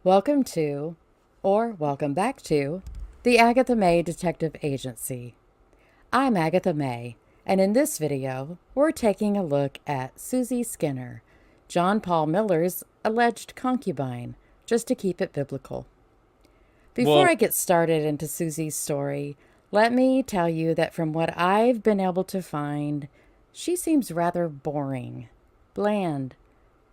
Welcome to, or welcome back to, the Agatha May Detective Agency. I'm Agatha May, and in this video, we're taking a look at Suzie Skinner, John Paul Miller's alleged concubine, just to keep it biblical. Before Well, I get started into Susie's story, let me tell you that from what I've been able to find, she seems rather boring, bland,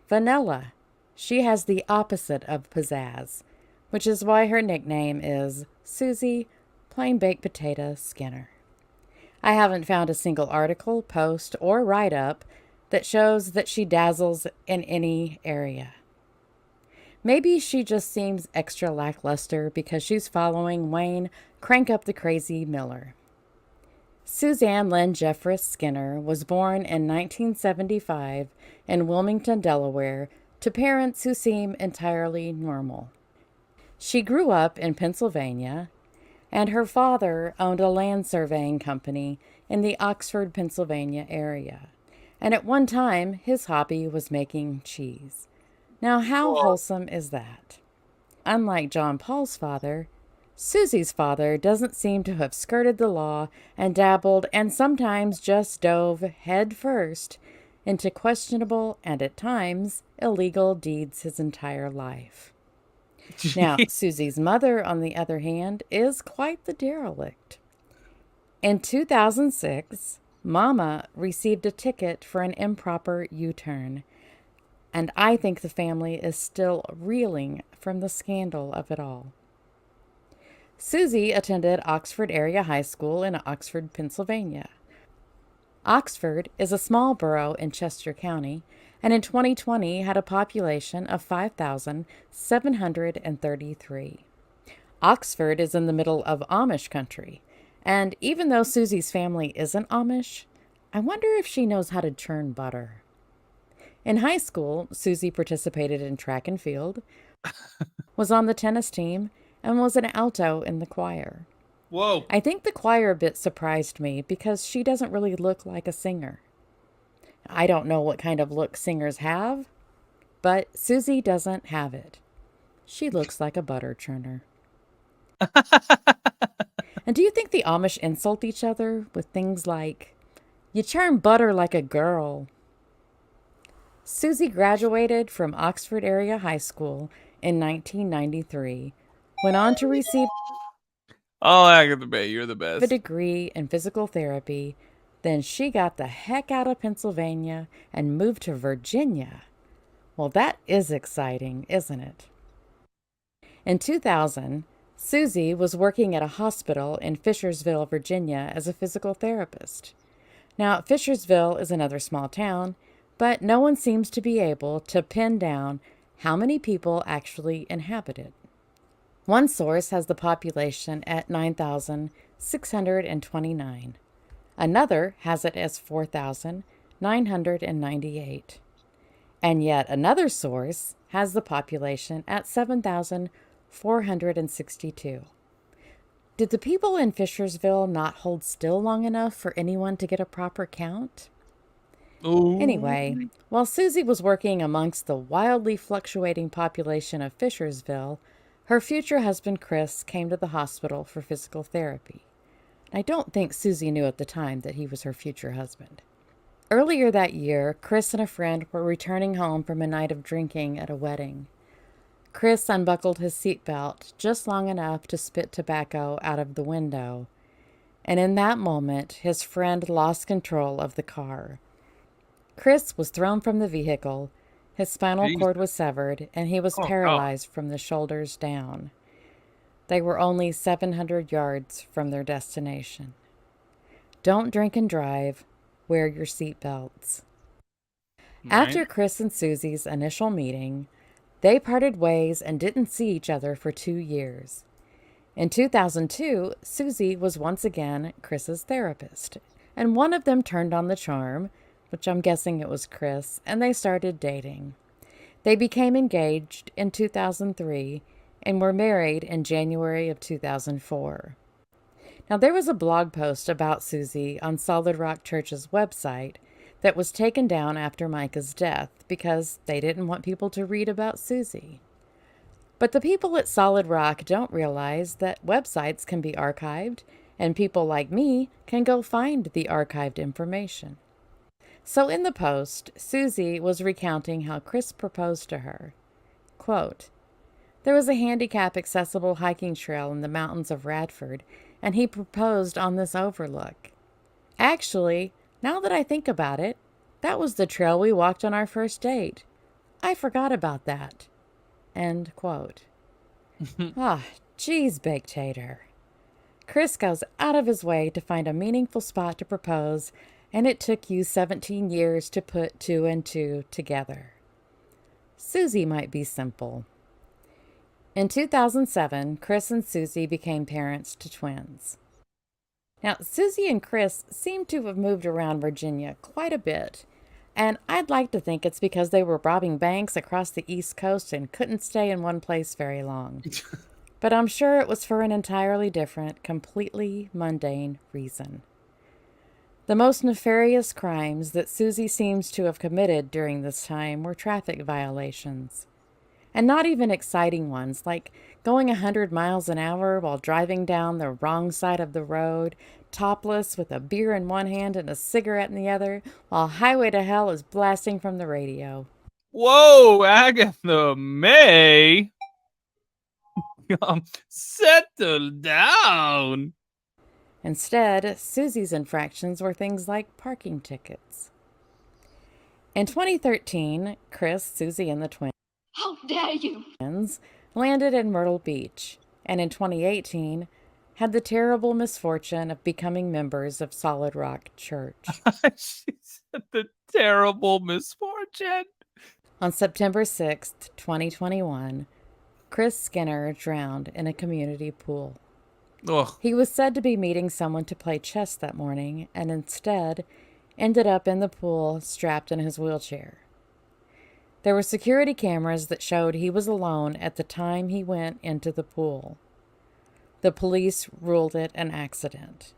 vanilla. She has the opposite of pizzazz, which is why her nickname is Suzie Plain Baked Potato Skinner. I haven't found a single article, post, or write up that shows that she dazzles in any area. Maybe she just seems extra lackluster because she's following Wayne Crank Up the Crazy Miller. Suzanne Lynn Jeffress Skinner was born in 1975 in Wilmington, Delaware, to parents who seem entirely normal. She grew up in Pennsylvania, and her father owned a land surveying company in the Oxford, Pennsylvania area. And at one time, his hobby was making cheese. Now, how well, wholesome is that? Unlike John Paul's father, Susie's father doesn't seem to have skirted the law and dabbled and sometimes just dove head first into questionable and at times illegal deeds his entire life. Now, Susie's mother, on the other hand, is quite the derelict. In 2006, Mama received a ticket for an improper U turn, and I think the family is still reeling from the scandal of it all. Susie attended Oxford Area High School in Oxford, Pennsylvania. Oxford is a small borough in Chester County, and in 2020 had a population of 5,733. Oxford is in the middle of Amish country, and even though Susie's family isn't Amish, I wonder if she knows how to churn butter. In high school, Susie participated in track and field, was on the tennis team, and was an alto in the choir. whoa. I think the choir bit surprised me because she doesn't really look like a singer. I don't know what kind of look singers have, but Susie doesn't have it. She looks like a butter churner. And do you think the Amish insult each other with things like, you churn butter like a girl? Susie graduated from Oxford Area High School in 1993, went on to receive Oh, Agatha Bay, you're the a best. degree in physical therapy. Then she got the heck out of Pennsylvania and moved to Virginia. Well, that is exciting, isn't it? In 2000, Susie was working at a hospital in Fishersville, Virginia as a physical therapist. Now, Fishersville is another small town, but no one seems to be able to pin down how many people actually inhabit it. One source has the population at 9,629. Another has it as 4,998. And yet another source has the population at 7,462. Did the people in Fishersville not hold still long enough for anyone to get a proper count? Ooh. Anyway, while Susie was working amongst the wildly fluctuating population of Fishersville, her future husband Chris came to the hospital for physical therapy. I don't think Susie knew at the time that he was her future husband. Earlier that year, Chris and a friend were returning home from a night of drinking at a wedding. Chris unbuckled his seatbelt just long enough to spit tobacco out of the window, and in that moment, his friend lost control of the car. Chris was thrown from the vehicle, his spinal Jesus. cord was severed, and he was Oh, God. paralyzed from the shoulders down. They were only 700 yards from their destination. Don't drink and drive. Wear your seatbelts. Right. After Chris and Susie's initial meeting, they parted ways and didn't see each other for 2 years. In 2002, Susie was once again Chris's therapist, and one of them turned on the charm, which I'm guessing it was Chris, and they started dating. They became engaged in 2003 and were married in January of 2004. Now, there was a blog post about Susie on Solid Rock Church's website that was taken down after Mica's death because they didn't want people to read about Susie. But the people at Solid Rock don't realize that websites can be archived, and people like me can go find the archived information. So in the post, Susie was recounting how Chris proposed to her. Quote, there was a handicap-accessible hiking trail in the mountains of Radford, and he proposed on this overlook. Actually, now that I think about it, that was the trail we walked on our first date. I forgot about that. End quote. Ah, geez, Baked Tater. Chris goes out of his way to find a meaningful spot to propose, and it took you 17 years to put two and two together. Susie might be simple. In 2007, Chris and Susie became parents to twins. Now, Susie and Chris seem to have moved around Virginia quite a bit, and I'd like to think it's because they were robbing banks across the East Coast and couldn't stay in one place very long. But I'm sure it was for an entirely different, completely mundane reason. The most nefarious crimes that Susie seems to have committed during this time were traffic violations. And not even exciting ones, like going 100 miles an hour while driving down the wrong side of the road, topless with a beer in one hand and a cigarette in the other, while Highway to Hell is blasting from the radio. Whoa, Agatha May! Settle down! Instead, Susie's infractions were things like parking tickets. In 2013, Chris, Susie, and the twins, how dare you, landed in Myrtle Beach, and in 2018 had the terrible misfortune of becoming members of Solid Rock Church. She said the terrible misfortune. On September 6th, 2021, Chris Skinner drowned in a community pool. Ugh. He was said to be meeting someone to play chess that morning and instead ended up in the pool strapped in his wheelchair. There were security cameras that showed he was alone at the time he went into the pool. The police ruled it an accident.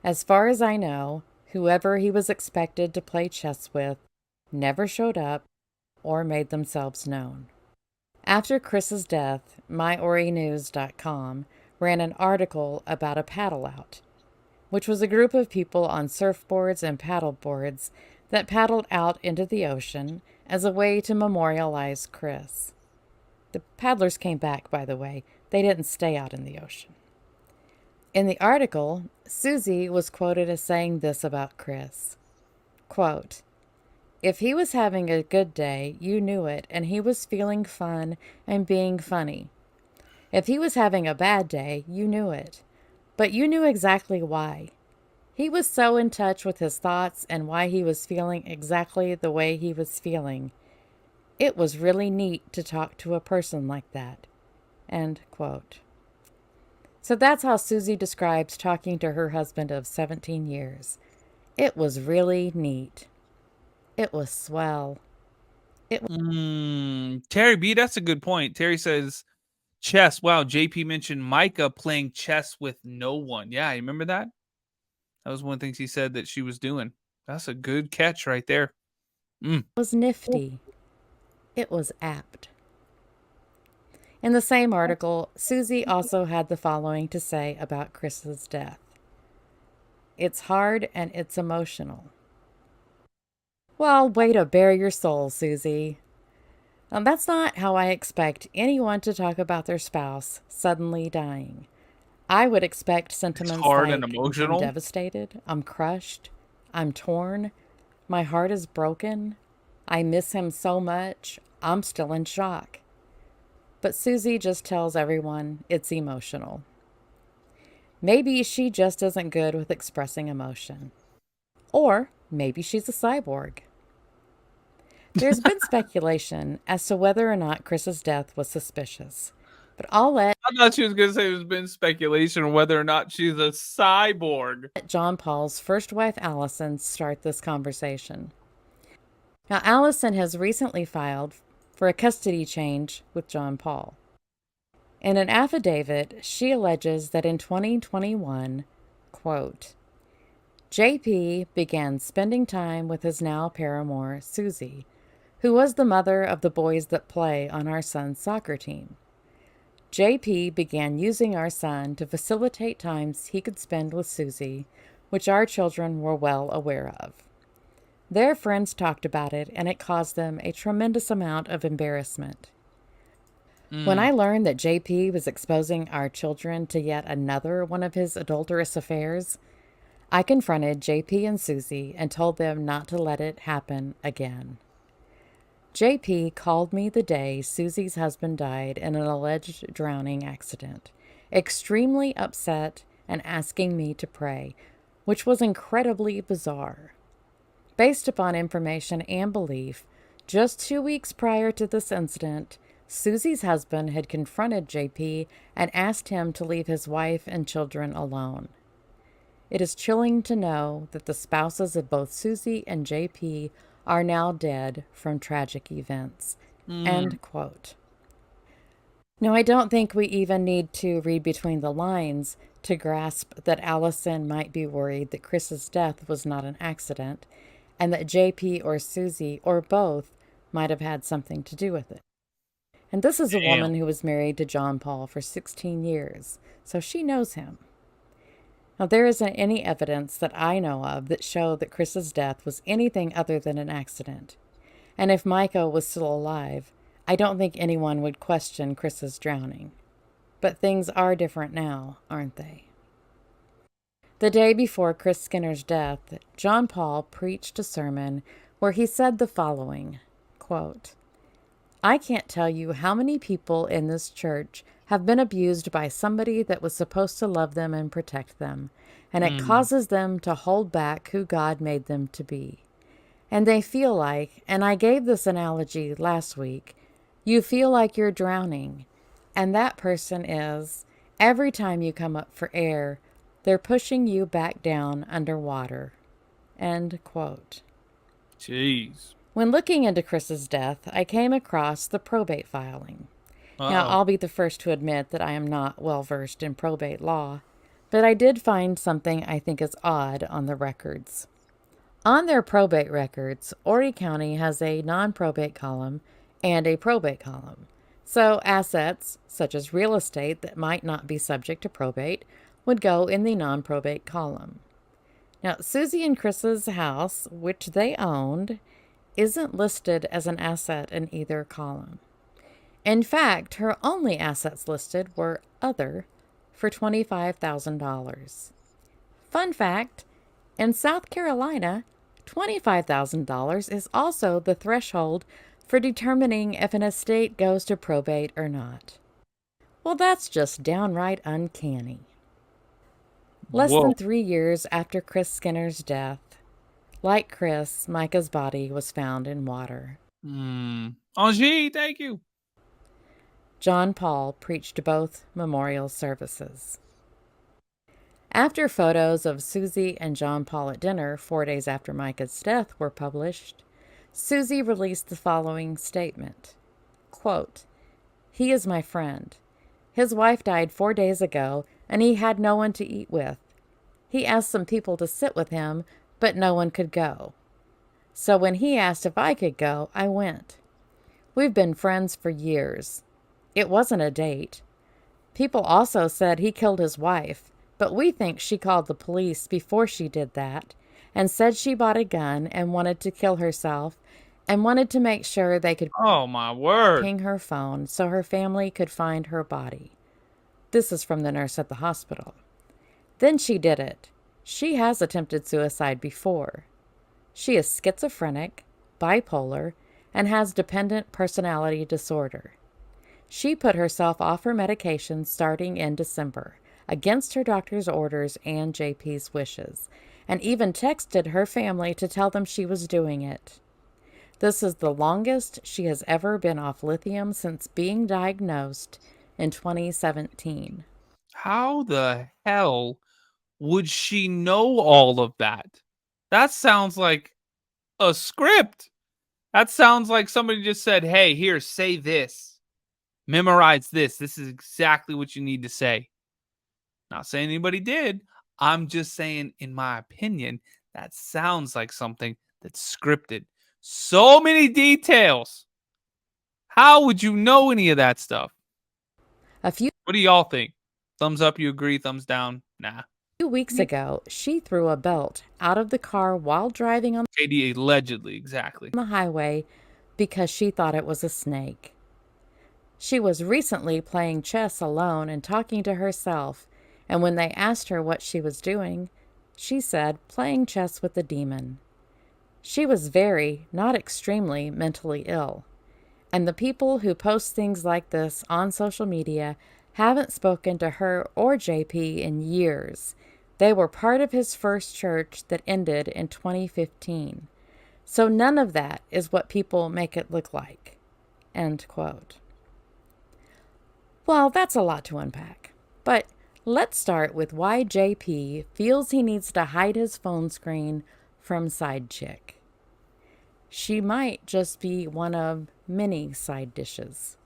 As far as I know, whoever he was expected to play chess with never showed up or made themselves known. After Chris's death, myorinews.com ran an article about a paddle out, which was a group of people on surfboards and paddleboards that paddled out into the ocean as a way to memorialize Chris. The paddlers came back, by the way. They didn't stay out in the ocean. In the article, Susie was quoted as saying this about Chris. Quote, if he was having a good day, you knew it, and he was feeling fun and being funny. If he was having a bad day, you knew it, but you knew exactly why. He was so in touch with his thoughts and why he was feeling exactly the way he was feeling. It was really neat to talk to a person like that. End quote. So that's how Susie describes talking to her husband of 17 years. It was really neat. It was swell. Terry B, that's a good point. Terry says, chess. Wow, JP mentioned Mica playing chess with no one. Yeah, you remember that? That was one of the things he said that she was doing. That's a good catch right there. It was nifty. It was apt. In the same article, Susie also had the following to say about Chris's death. It's hard and it's emotional. Well, way to bare your soul, Susie. That's not how I expect anyone to talk about their spouse suddenly dying. I would expect sentiments hard like, and emotional. I'm devastated, I'm crushed, I'm torn, my heart is broken, I miss him so much, I'm still in shock. But Susie just tells everyone it's emotional. Maybe she just isn't good with expressing emotion. Or maybe she's a cyborg. There's been speculation as to whether or not Chris's death was suspicious. But I'll let I thought she was going to say there's been speculation on whether or not she's a cyborg. John Paul's first wife, Allison, start this conversation. Now, Allison has recently filed for a custody change with John Paul. In an affidavit, she alleges that in 2021, quote, JP began spending time with his now paramour, Susie, who was the mother of the boys that play on our son's soccer team. JP began using our son to facilitate times he could spend with Susie, which our children were well aware of. Their friends talked about it, and it caused them a tremendous amount of embarrassment. When Mm. I learned that JP was exposing our children to yet another one of his adulterous affairs, I confronted JP and Susie and told them not to let it happen again. JP called me the day Susie's husband died in an alleged drowning accident, extremely upset and asking me to pray, which was incredibly bizarre. Based upon information and belief, just 2 weeks prior to this incident, Susie's husband had confronted JP and asked him to leave his wife and children alone. It is chilling to know that the spouses of both Susie and JP are now dead from tragic events. Mm. End quote. Now, I don't think we even need to read between the lines to grasp that Allison might be worried that Chris's death was not an accident and that JP or Susie or both might have had something to do with it. And this is a Damn. woman who was married to John Paul for 16 years, so she knows him. Now, there isn't any evidence that I know of that showed that Chris's death was anything other than an accident. And if Mica was still alive, I don't think anyone would question Chris's drowning. But things are different now, aren't they? The day before Chris Skinner's death, John Paul preached a sermon where he said the following, quote, I can't tell you how many people in this church have been abused by somebody that was supposed to love them and protect them, and it Mm. causes them to hold back who God made them to be. And they feel like, and I gave this analogy last week, you feel like you're drowning, and that person is, every time you come up for air, they're pushing you back down underwater. End quote. Jeez. When looking into Chris's death, I came across the probate filing. Now, Uh-oh. I'll be the first to admit that I am not well versed in probate law, but I did find something I think is odd on the records. On their probate records, Horry County has a non probate column and a probate column. So, assets, such as real estate that might not be subject to probate, would go in the non probate column. Now, Susie and Chris's house, which they owned, isn't listed as an asset in either column. In fact, her only assets listed were other for $25,000. Fun fact, in South Carolina, $25,000 is also the threshold for determining if an estate goes to probate or not. Well, that's just downright uncanny. Less than Whoa. 3 years after Chris Skinner's death, like Chris, Mica's body was found in water. Angie, thank you. John Paul preached both memorial services. After photos of Susie and John Paul at dinner 4 days after Mica's death were published, Susie released the following statement, quote, he is my friend. His wife died 4 days ago, and he had no one to eat with. He asked some people to sit with him, but no one could go. So when he asked if I could go, I went. We've been friends for years. It wasn't a date. People also said he killed his wife, but we think she called the police before she did that and said she bought a gun and wanted to kill herself and wanted to make sure they could Oh, my word. ping her phone so her family could find her body. This is from the nurse at the hospital. Then she did it. She has attempted suicide before. She is schizophrenic, bipolar, and has dependent personality disorder. She put herself off her medication starting in December, against her doctor's orders and JP's wishes, and even texted her family to tell them she was doing it. This is the longest she has ever been off lithium since being diagnosed in 2017. How the hell would she know all of that? That sounds like a script. That sounds like somebody just said, hey, here, say this. Memorize this. This is exactly what you need to say. Not saying anybody did. I'm just saying, in my opinion, that sounds like something that's scripted. So many details. How would you know any of that stuff? A few What do y'all think? Thumbs up, you agree? Thumbs down? Nah. weeks ago, she threw a belt out of the car while driving on KD allegedly, exactly. the highway because she thought it was a snake. She was recently playing chess alone and talking to herself, and when they asked her what she was doing, she said playing chess with the demon. She was very, not extremely, mentally ill. And the people who post things like this on social media haven't spoken to her or JP in years. They were part of his first church that ended in 2015. So none of that is what people make it look like. End quote. Well, that's a lot to unpack. But let's start with why JP feels he needs to hide his phone screen from side chick. She might just be one of many side dishes.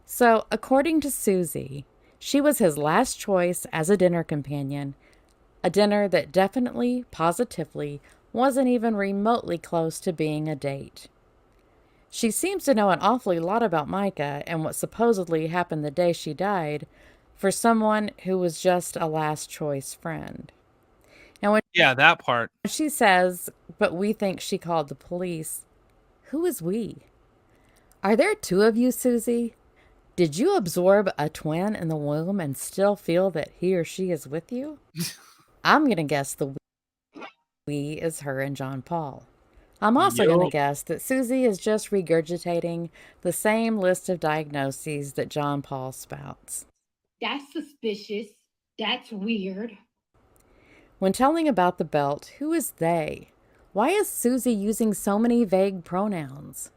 So, according to Susie, she was his last choice as a dinner companion, a dinner that definitely, positively, wasn't even remotely close to being a date. She seems to know an awfully lot about Mica and what supposedly happened the day she died for someone who was just a last choice friend. And when Yeah, that part. she says, but we think she called the police, who is we? Are there two of you, Susie? Did you absorb a twin in the womb and still feel that he or she is with you? I'm going to guess the we is her and John Paul. I'm also going to Yup. guess that Susie is just regurgitating the same list of diagnoses that John Paul spouts. That's suspicious. That's weird. When telling about the belt, who is they? Why is Susie using so many vague pronouns?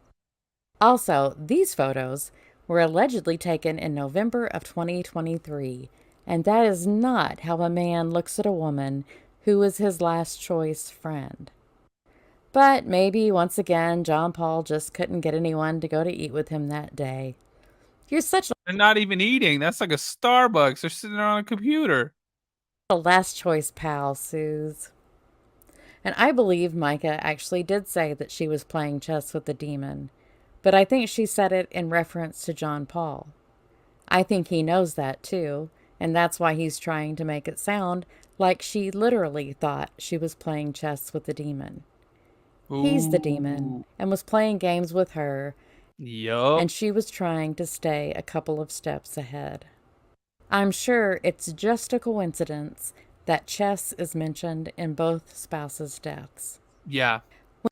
Also, these photos were allegedly taken in November of 2023, and that is not how a man looks at a woman who is his last choice friend. But maybe, once again, John Paul just couldn't get anyone to go to eat with him that day. You're such They're not even eating. That's like a Starbucks. They're sitting there on a computer. a last choice pal, Suze. And I believe Mica actually did say that she was playing chess with the demon, but I think she said it in reference to John Paul. I think he knows that too, and that's why he's trying to make it sound like she literally thought she was playing chess with the demon. He's the demon Ooh. and was playing games with her, Yup. and she was trying to stay a couple of steps ahead. I'm sure it's just a coincidence that chess is mentioned in both spouses' deaths. Yeah.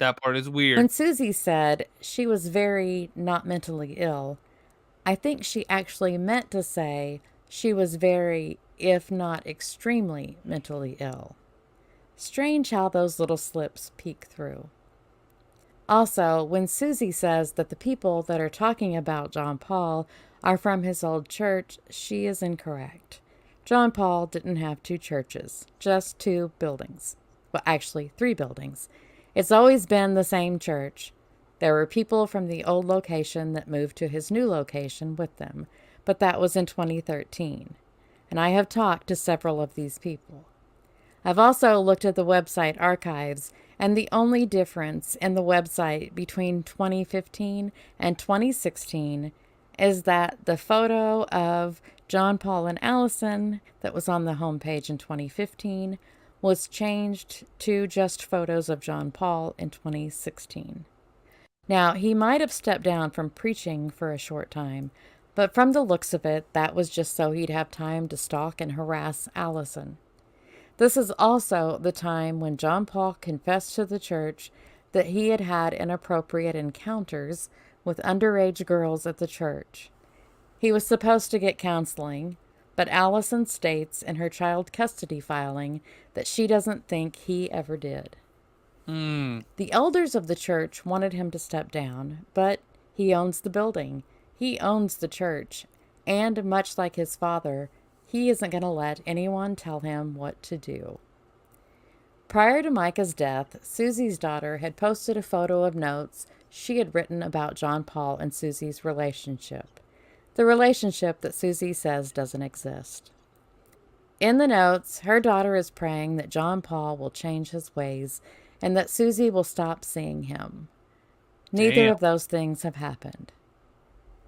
That part is When weird. Susie said she was very not mentally ill, I think she actually meant to say she was very, if not extremely, mentally ill. Strange how those little slips peek through. Also, when Susie says that the people that are talking about John Paul are from his old church, she is incorrect. John Paul didn't have two churches, just two buildings. Well, actually, three buildings. It's always been the same church. There were people from the old location that moved to his new location with them, but that was in 2013. And I have talked to several of these people. I've also looked at the website archives, and the only difference in the website between 2015 and 2016 is that the photo of John Paul and Allison that was on the homepage in 2015 was changed to just photos of John Paul in 2016. Now, he might have stepped down from preaching for a short time, but from the looks of it, that was just so he'd have time to stalk and harass Allison. This is also the time when John Paul confessed to the church that he had had inappropriate encounters with underage girls at the church. He was supposed to get counseling, but Allison states in her child custody filing that she doesn't think he ever did. The elders of the church wanted him to step down, but he owns the building. He owns the church, and much like his father, he isn't going to let anyone tell him what to do. Prior to Mica's death, Susie's daughter had posted a photo of notes she had written about John Paul and Susie's relationship, the relationship that Susie says doesn't exist. In the notes, her daughter is praying that John Paul will change his ways and that Susie will stop seeing him. Neither Damn. of those things have happened.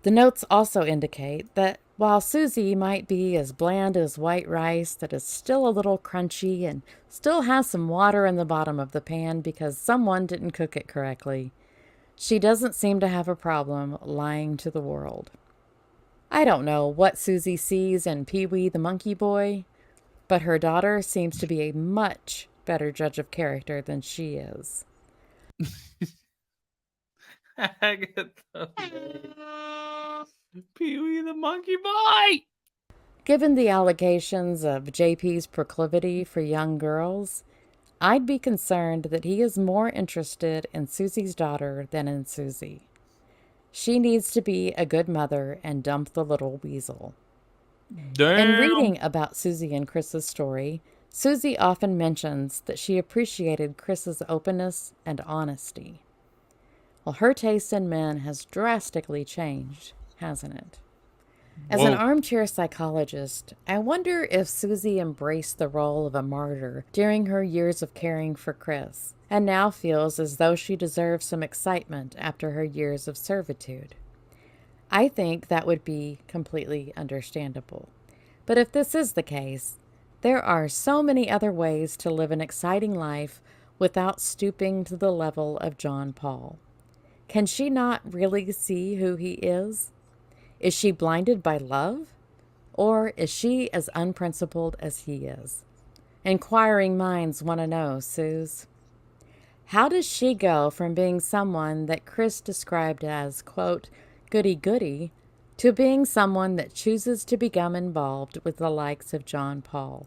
The notes also indicate that while Susie might be as bland as white rice that is still a little crunchy and still has some water in the bottom of the pan because someone didn't cook it correctly, she doesn't seem to have a problem lying to the world. I don't know what Susie sees in Pee-wee the Monkey Boy, but her daughter seems to be a much better judge of character than she is. Agatha. Pee-wee the Monkey Boy! Given the allegations of JP's proclivity for young girls, I'd be concerned that he is more interested in Susie's daughter than in Susie. She needs to be a good mother and dump the little weasel. Damn. In reading about Susie and Chris's story, Susie often mentions that she appreciated Chris's openness and honesty. Well, her taste in men has drastically changed, hasn't it? As an Whoa. armchair psychologist, I wonder if Susie embraced the role of a martyr during her years of caring for Chris, and now feels as though she deserves some excitement after her years of servitude. I think that would be completely understandable. But if this is the case, there are so many other ways to live an exciting life without stooping to the level of John Paul. Can she not really see who he is? Is she blinded by love? Or is she as unprincipled as he is? Inquiring minds want to know, Suze. How does she go from being someone that Chris described as, quote, goody-goody, to being someone that chooses to become involved with the likes of John Paul?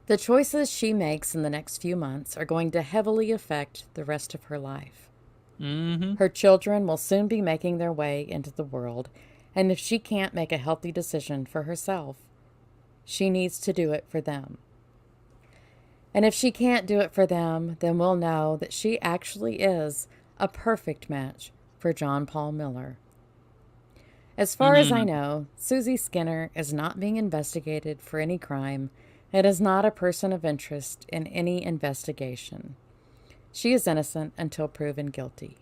The choices she makes in the next few months are going to heavily affect the rest of her life. Mm-hmm. Her children will soon be making their way into the world, and if she can't make a healthy decision for herself, she needs to do it for them. And if she can't do it for them, then we'll know that she actually is a perfect match for John Paul Miller. As far as I know, Suzie Skinner is not being investigated for any crime and is not a person of interest in any investigation. She is innocent until proven guilty.